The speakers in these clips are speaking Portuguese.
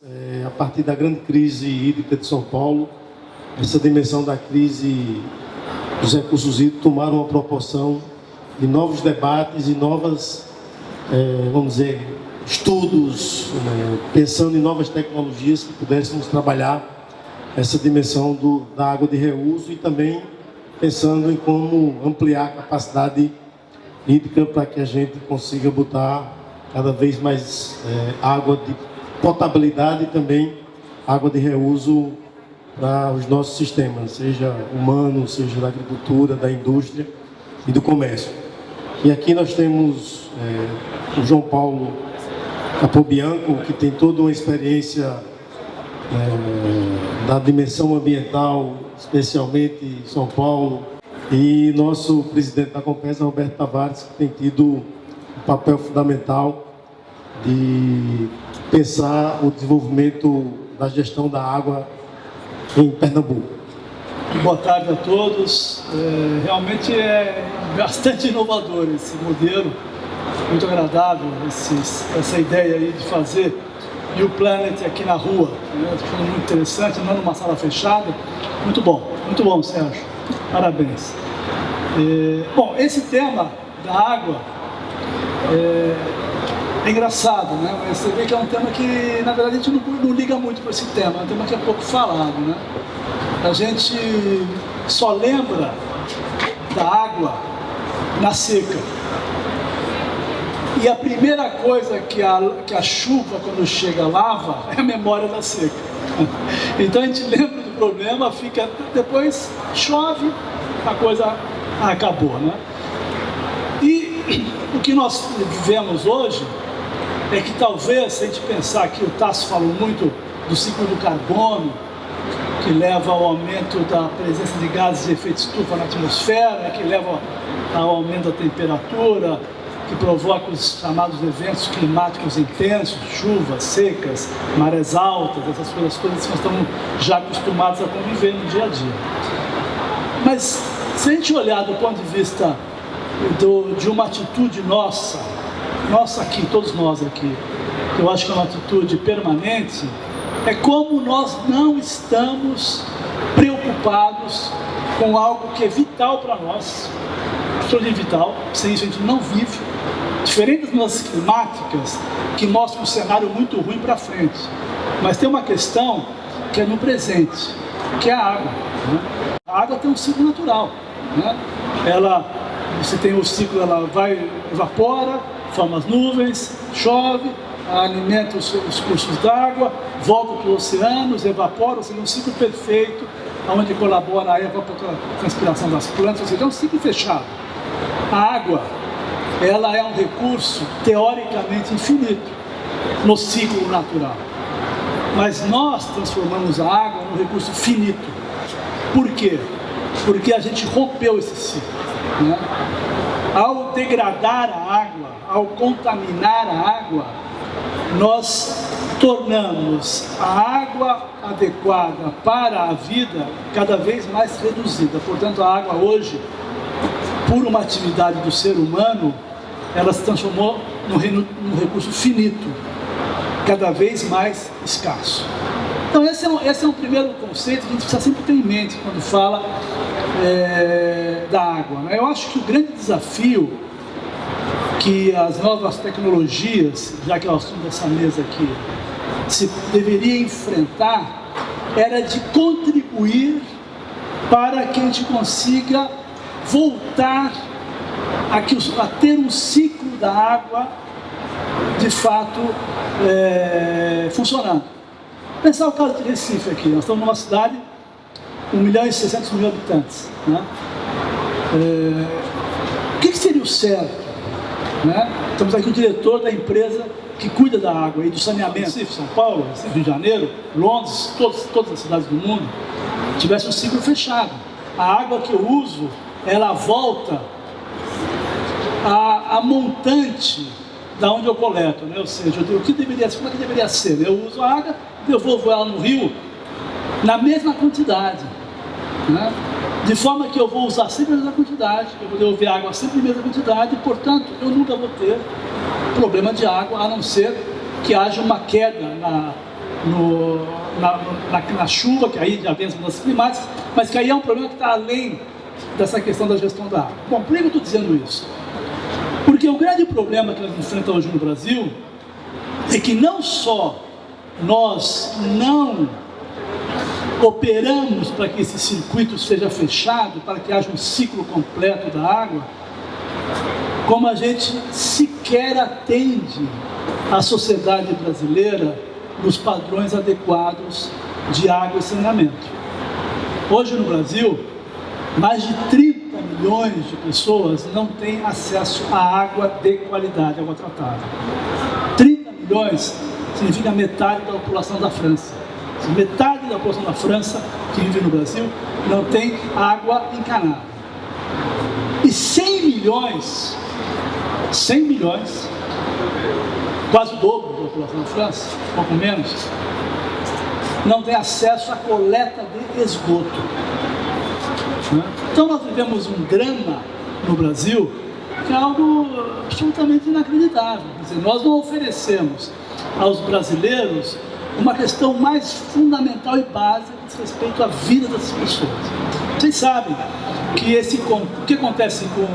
A partir da grande crise hídrica de São Paulo, essa dimensão da crise dos recursos hídricos tomaram uma proporção de novos debates e novas, vamos dizer, estudos, pensando em novas tecnologias que pudéssemos trabalhar essa dimensão da água de reuso e também pensando em como ampliar a capacidade hídrica para que a gente consiga botar cada vez mais água de potabilidade e também água de reuso para os nossos sistemas, seja humano, seja da agricultura, da indústria e do comércio. E aqui nós temos o João Paulo Capobianco, que tem toda uma experiência da dimensão ambiental, especialmente em São Paulo, e nosso presidente da Compesa, Roberto Tavares, que tem tido um papel fundamental de pensar o desenvolvimento da gestão da água em Pernambuco. Boa tarde a todos. Realmente é bastante inovador esse modelo, muito agradável essa ideia aí de fazer You Planet aqui na rua. Estou falando muito interessante, não numa sala fechada. Muito bom, Sérgio. Parabéns. Bom, esse tema da água é engraçado, né? Mas você vê que é um tema que, na verdade, a gente não liga muito para esse tema, é um tema que é pouco falado, né? A gente só lembra da água na seca. E a primeira coisa que a chuva, quando chega, lava, é a memória da seca. Então a gente lembra do problema, depois chove, a coisa acabou, né? E o que nós vivemos hoje é que talvez, se a gente pensar que o Tasso falou muito do ciclo do carbono, que leva ao aumento da presença de gases de efeito estufa na atmosfera, que leva ao aumento da temperatura, que provoca os chamados eventos climáticos intensos, chuvas, secas, marés altas, essas coisas todas que nós estamos já acostumados a conviver no dia a dia. Mas se a gente olhar do ponto de vista de uma atitude nossa aqui, todos nós aqui, que eu acho que é uma atitude permanente, é como nós não estamos preocupados com algo que é vital para nós, absolutamente vital, sem isso a gente não vive, diferente das mudanças climáticas, que mostram um cenário muito ruim para frente. Mas tem uma questão que é no presente, que é a água, né? A água tem um ciclo natural, né? Você tem o ciclo, ela vai, evapora, forma as nuvens, chove, alimenta os cursos d'água, volta para os oceanos, evapora, ou seja, um ciclo perfeito, onde colabora a evapotranspiração das plantas, ou seja, é um ciclo fechado. A água, ela é um recurso teoricamente infinito no ciclo natural, mas nós transformamos a água num recurso finito. Por quê? Porque a gente rompeu esse ciclo, né? Ao degradar a água, ao contaminar a água, nós tornamos a água adequada para a vida cada vez mais reduzida. Portanto, a água hoje, por uma atividade do ser humano, ela se transformou num recurso finito, cada vez mais escasso. Então esse é um primeiro conceito que a gente precisa sempre ter em mente quando fala da água, né? Eu acho que o grande desafio que as novas tecnologias, já que é o assunto dessa mesa aqui, se deveria enfrentar, era de contribuir para que a gente consiga voltar a ter um ciclo da água de fato funcionando. Pensar o caso de Recife aqui, nós estamos numa cidade com 1.600.000 habitantes, né? O que seria o certo? Né? Estamos aqui com o diretor da empresa que cuida da água e do saneamento. Recife, São Paulo, Rio de Janeiro, Londres, todas as cidades do mundo, tivesse um ciclo fechado. A água que eu uso, ela volta a montante da onde eu coleto, né? Ou seja, como é que deveria ser? Eu uso a água, devolvo ela no rio na mesma quantidade, né? De forma que eu vou usar sempre a mesma quantidade, eu vou devolver água sempre na mesma quantidade, e, portanto, eu nunca vou ter problema de água, a não ser que haja uma queda na chuva, que aí já vem as mudanças climáticas, mas que aí é um problema que está além dessa questão da gestão da água. Bom, por que eu estou dizendo isso? Porque o grande problema que nós enfrentamos hoje no Brasil é que não só nós não operamos para que esse circuito seja fechado, para que haja um ciclo completo da água, como a gente sequer atende a sociedade brasileira nos padrões adequados de água e saneamento. Hoje no Brasil, mais de 30 milhões de pessoas não têm acesso à água de qualidade, água tratada. 30 milhões significa metade da população da França. Metade da população da França que vive no Brasil não tem água encanada. E 100 milhões, quase o dobro da população da França, um pouco menos, não tem acesso à coleta de esgoto. Então nós vivemos um drama no Brasil que é algo absolutamente inacreditável. Quer dizer, nós não oferecemos aos brasileiros uma questão mais fundamental e básica diz respeito à vida das pessoas. Vocês sabem que o que acontece com...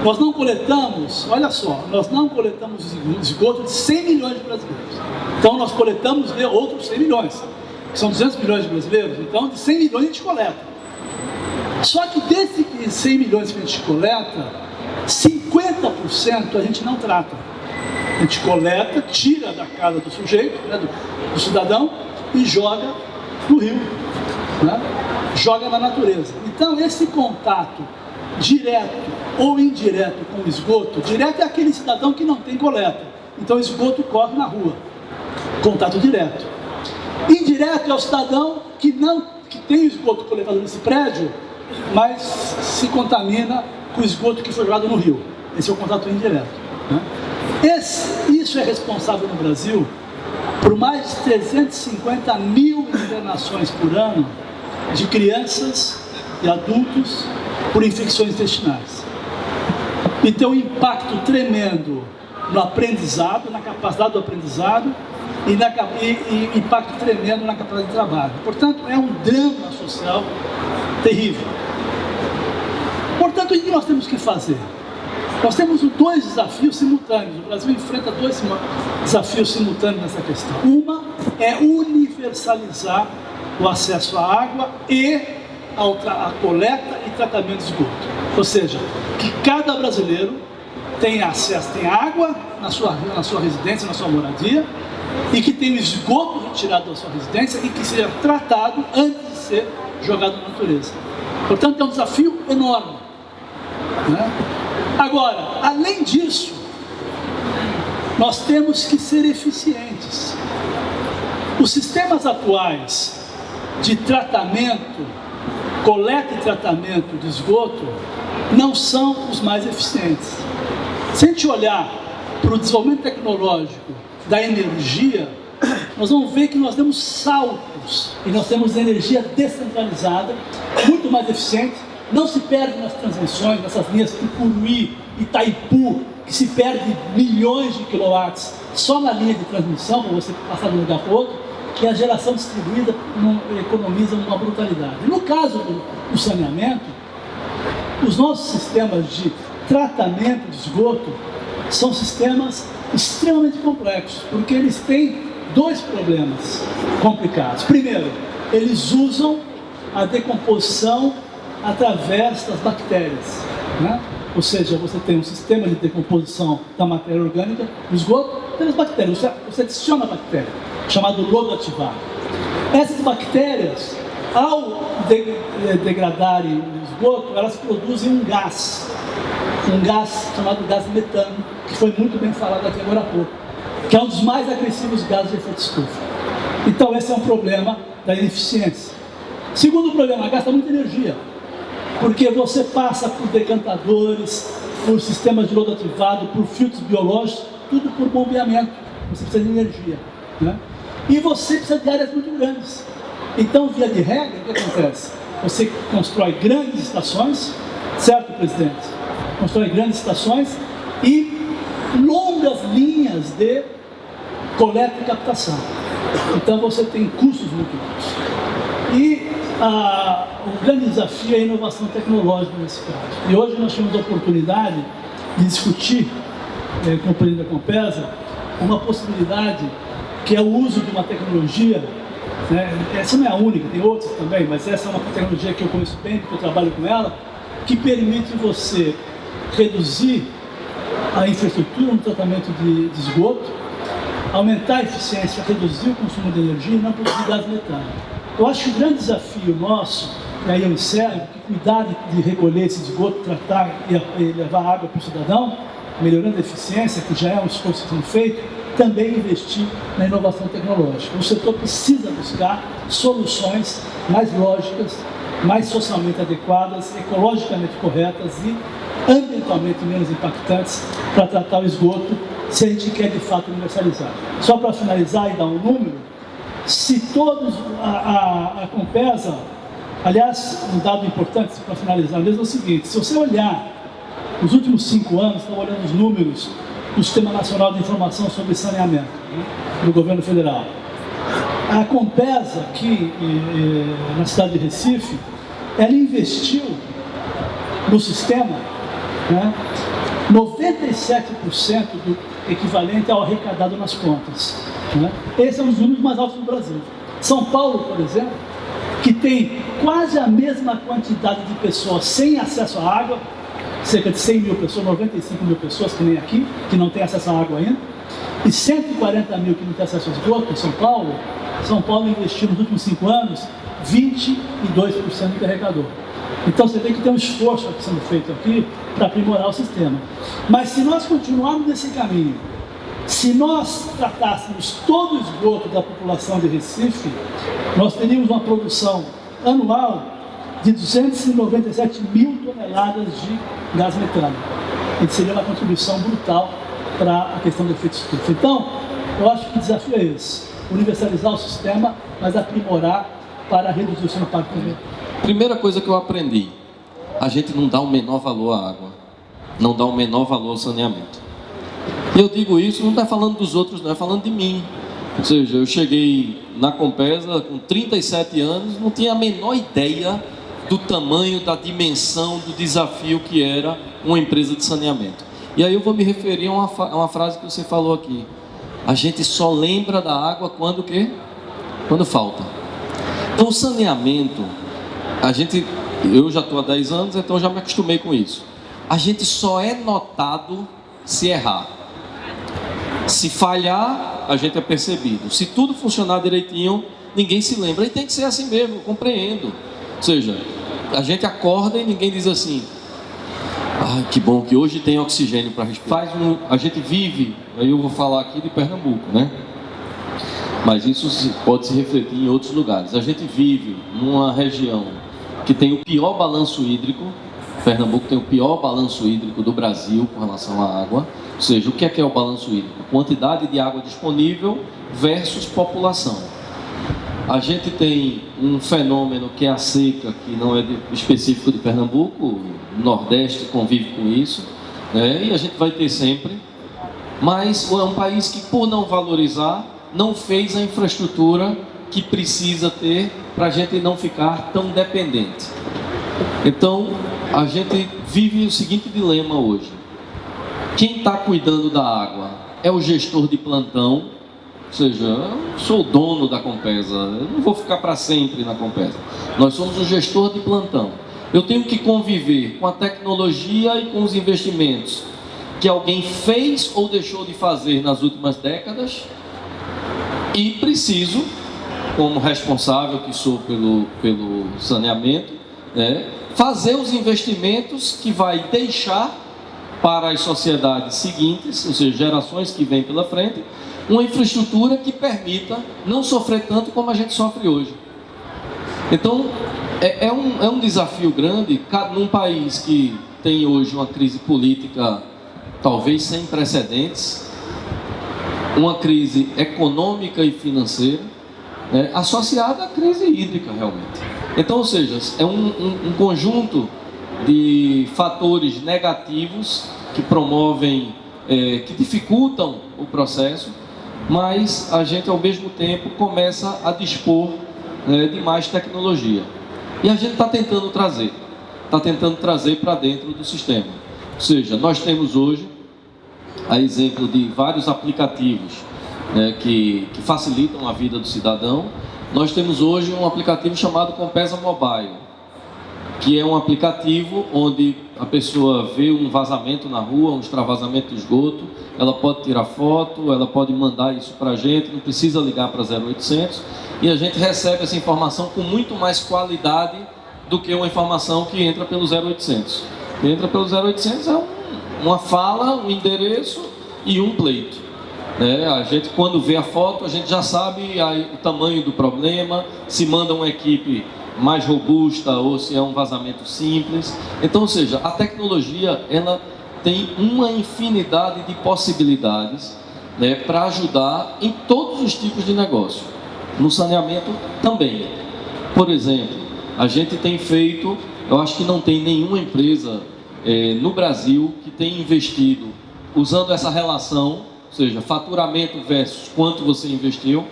Nós não coletamos, olha só, nós não coletamos esgoto de 100 milhões de brasileiros. Então nós coletamos de outros 100 milhões, que são 200 milhões de brasileiros, então de 100 milhões a gente coleta. Só que desses 100 milhões que a gente coleta, 50% a gente não trata. A gente coleta, tira da casa do sujeito, né, do cidadão, e joga no rio, né? Joga na natureza. Então esse contato direto ou indireto com o esgoto, direto é aquele cidadão que não tem coleta, então o esgoto corre na rua, contato direto. Indireto é o cidadão que tem o esgoto coletado nesse prédio, mas se contamina com o esgoto que foi jogado no rio. Esse é o contato indireto, né? Isso é responsável no Brasil por mais de 350 mil internações por ano de crianças e adultos por infecções intestinais. E tem um impacto tremendo no aprendizado, na capacidade do aprendizado e impacto tremendo na capacidade de trabalho. Portanto, é um drama social terrível. Portanto, o que nós temos que fazer? Nós temos dois desafios simultâneos. O Brasil enfrenta dois desafios simultâneos nessa questão. Uma é universalizar o acesso à água e a coleta e tratamento de esgoto. Ou seja, que cada brasileiro tenha acesso, tenha água na sua residência, na sua moradia, e que tenha o esgoto retirado da sua residência e que seja tratado antes de ser jogado na natureza. Portanto, é um desafio enorme, né? Agora, além disso, nós temos que ser eficientes. Os sistemas atuais de tratamento, coleta e tratamento de esgoto, não são os mais eficientes. Se a gente olhar para o desenvolvimento tecnológico da energia, nós vamos ver que nós demos saltos e nós temos energia descentralizada, muito mais eficiente. Não se perde nas transmissões, nessas linhas Tucuruí, Itaipu, que se perde milhões de quilowatts só na linha de transmissão, para você passar de um lugar para o outro, que a geração distribuída economiza uma brutalidade. No caso do saneamento, os nossos sistemas de tratamento de esgoto são sistemas extremamente complexos, porque eles têm dois problemas complicados. Primeiro, eles usam a decomposição através das bactérias, né? Ou seja, você tem um sistema de decomposição da matéria orgânica no esgoto pelas bactérias. Você adiciona a bactéria, chamado lodo ativado. Essas bactérias, ao degradarem o esgoto, elas produzem um gás chamado gás metano, que foi muito bem falado aqui agora há pouco, que é um dos mais agressivos gases de efeito estufa. Então esse é um problema da ineficiência. Segundo problema, gasta muita energia, porque você passa por decantadores, por sistemas de lodo ativado, por filtros biológicos, tudo por bombeamento. Você precisa de energia, né? E você precisa de áreas muito grandes. Então, via de regra, o que acontece? Você constrói grandes estações, certo, presidente? Constrói grandes estações e longas linhas de coleta e captação. Então você tem custos muito altos. E o grande desafio é a inovação tecnológica nesse caso. E hoje nós temos a oportunidade de discutir com o presidente da Compesa uma possibilidade que é o uso de uma tecnologia, né? Essa não é a única, tem outras também, mas essa é uma tecnologia que eu conheço bem, porque eu trabalho com ela, que permite você reduzir a infraestrutura no tratamento de esgoto, aumentar a eficiência, reduzir o consumo de energia e não produzir gás metano. Eu acho que o grande desafio nosso, e aí eu encerro, que cuidar de recolher esse esgoto, tratar e levar água para o cidadão, melhorando a eficiência, que já é um esforço que tem feito, também investir na inovação tecnológica. O setor precisa buscar soluções mais lógicas, mais socialmente adequadas, ecologicamente corretas e ambientalmente menos impactantes para tratar o esgoto, se a gente quer de fato universalizar. Só para finalizar e dar um número, se todos a Compesa, aliás, um dado importante para finalizar mesmo é o seguinte: se você olhar os últimos 5 anos, estava olhando os números do Sistema Nacional de Informação sobre Saneamento, né, do governo federal. A Compesa, aqui na cidade de Recife, ela investiu no sistema, né, 97% do equivalente ao arrecadado nas contas. Né? Esse é um dos números mais altos do Brasil. São Paulo, por exemplo, que tem quase a mesma quantidade de pessoas sem acesso à água, cerca de 100 mil pessoas, 95 mil pessoas, que nem aqui, que não tem acesso à água ainda, e 140 mil que não tem acesso ao esgoto. Em São Paulo investiu nos últimos 5 anos 22% do que arrecadou. Então você tem que ter um esforço sendo feito aqui para aprimorar o sistema. Mas se nós continuarmos nesse caminho, se nós tratássemos todo o esgoto da população de Recife, nós teríamos uma produção anual de 297 mil toneladas de gás metano. E seria uma contribuição brutal para a questão do efeito estufa. Então, eu acho que o desafio é esse: universalizar o sistema, mas aprimorar para reduzir o seu impacto ambiental. Primeira coisa que eu aprendi: a gente não dá o menor valor à água, não dá o menor valor ao saneamento. E eu digo isso, não está falando dos outros, não, é falando de mim. Ou seja, eu cheguei na Compesa com 37 anos, não tinha a menor ideia do tamanho, da dimensão, do desafio que era uma empresa de saneamento. E aí eu vou me referir a uma frase que você falou aqui: a gente só lembra da água quando o quê? Quando falta. Então o saneamento, eu já estou há 10 anos, então já me acostumei com isso. A gente só é notado se errar. Se falhar, a gente é percebido. Se tudo funcionar direitinho, ninguém se lembra. E tem que ser assim mesmo, eu compreendo. Ou seja, a gente acorda e ninguém diz assim: ah, que bom que hoje tem oxigênio para respirar. A gente vive, aí eu vou falar aqui de Pernambuco, né? Mas isso pode se refletir em outros lugares. A gente vive numa região que tem o pior balanço hídrico. Pernambuco tem o pior balanço hídrico do Brasil com relação à água. Ou seja, o que é o balanço hídrico? Quantidade de água disponível versus população. A gente tem um fenômeno que é a seca, que não é específico de Pernambuco, o Nordeste convive com isso, né? E a gente vai ter sempre. Mas é um país que, por não valorizar, não fez a infraestrutura que precisa ter para a gente não ficar tão dependente. Então, a gente vive o seguinte dilema hoje: quem está cuidando da água é o gestor de plantão, ou seja, eu sou o dono da Compesa, eu não vou ficar para sempre na Compesa. Nós somos o gestor de plantão. Eu tenho que conviver com a tecnologia e com os investimentos que alguém fez ou deixou de fazer nas últimas décadas, e preciso, como responsável que sou pelo saneamento, né, fazer os investimentos que vai deixar para as sociedades seguintes, ou seja, gerações que vêm pela frente, uma infraestrutura que permita não sofrer tanto como a gente sofre hoje. Então, é um desafio grande num país que tem hoje uma crise política talvez sem precedentes, uma crise econômica e financeira, né, associada à crise hídrica realmente. Então, ou seja, é um conjunto de fatores negativos que promovem, que dificultam o processo, mas a gente ao mesmo tempo começa a dispor de mais tecnologia. E a gente está tentando trazer para dentro do sistema. Ou seja, nós temos hoje, a exemplo de vários aplicativos que facilitam a vida do cidadão, nós temos hoje um aplicativo chamado Compesa Mobile, que é um aplicativo onde a pessoa vê um vazamento na rua, um extravasamento de esgoto, ela pode tirar foto, ela pode mandar isso para a gente, não precisa ligar para 0800, e a gente recebe essa informação com muito mais qualidade do que uma informação que entra pelo 0800. Que entra pelo 0800 é uma fala, um endereço e um pleito. A gente, quando vê a foto, a gente já sabe o tamanho do problema, se manda uma equipe mais robusta ou se é um vazamento simples. Então, ou seja, a tecnologia ela tem uma infinidade de possibilidades para ajudar em todos os tipos de negócio. No saneamento também. Por exemplo, a gente tem feito, eu acho que não tem nenhuma empresa no Brasil que tenha investido usando essa relação, ou seja, faturamento versus quanto você investiu.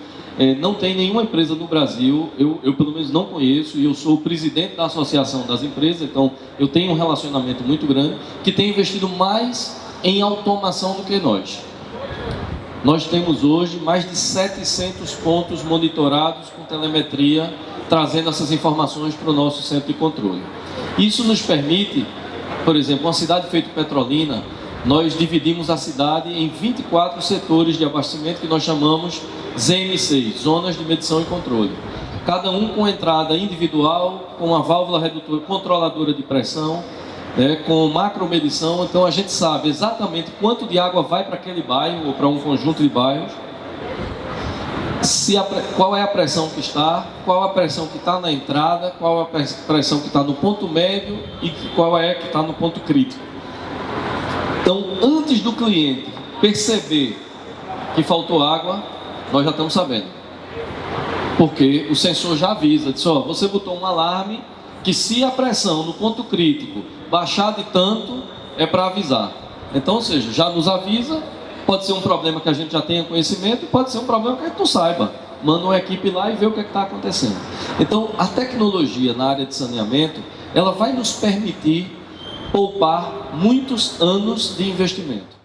Não tem nenhuma empresa no Brasil, eu pelo menos não conheço, e eu sou o presidente da Associação das Empresas, então eu tenho um relacionamento muito grande, que tem investido mais em automação do que nós. Nós temos hoje mais de 700 pontos monitorados com telemetria, trazendo essas informações para o nosso centro de controle. Isso nos permite, por exemplo, uma cidade feita Petrolina, nós dividimos a cidade em 24 setores de abastecimento que nós chamamos ZMCs, Zonas de Medição e Controle. Cada um com entrada individual, com uma válvula redutora, controladora de pressão, com macromedição. Então a gente sabe exatamente quanto de água vai para aquele bairro ou para um conjunto de bairros, qual é a pressão que está, qual a pressão que está na entrada, qual a pressão que está no ponto médio e qual é que está no ponto crítico. Então, antes do cliente perceber que faltou água, nós já estamos sabendo. Porque o sensor já avisa, diz, ó, você botou um alarme que se a pressão no ponto crítico baixar de tanto, é para avisar. Então, ou seja, já nos avisa, pode ser um problema que a gente já tenha conhecimento, pode ser um problema que a gente não saiba. Manda uma equipe lá e vê o que está acontecendo. Então, a tecnologia na área de saneamento, ela vai nos permitir poupar muitos anos de investimento.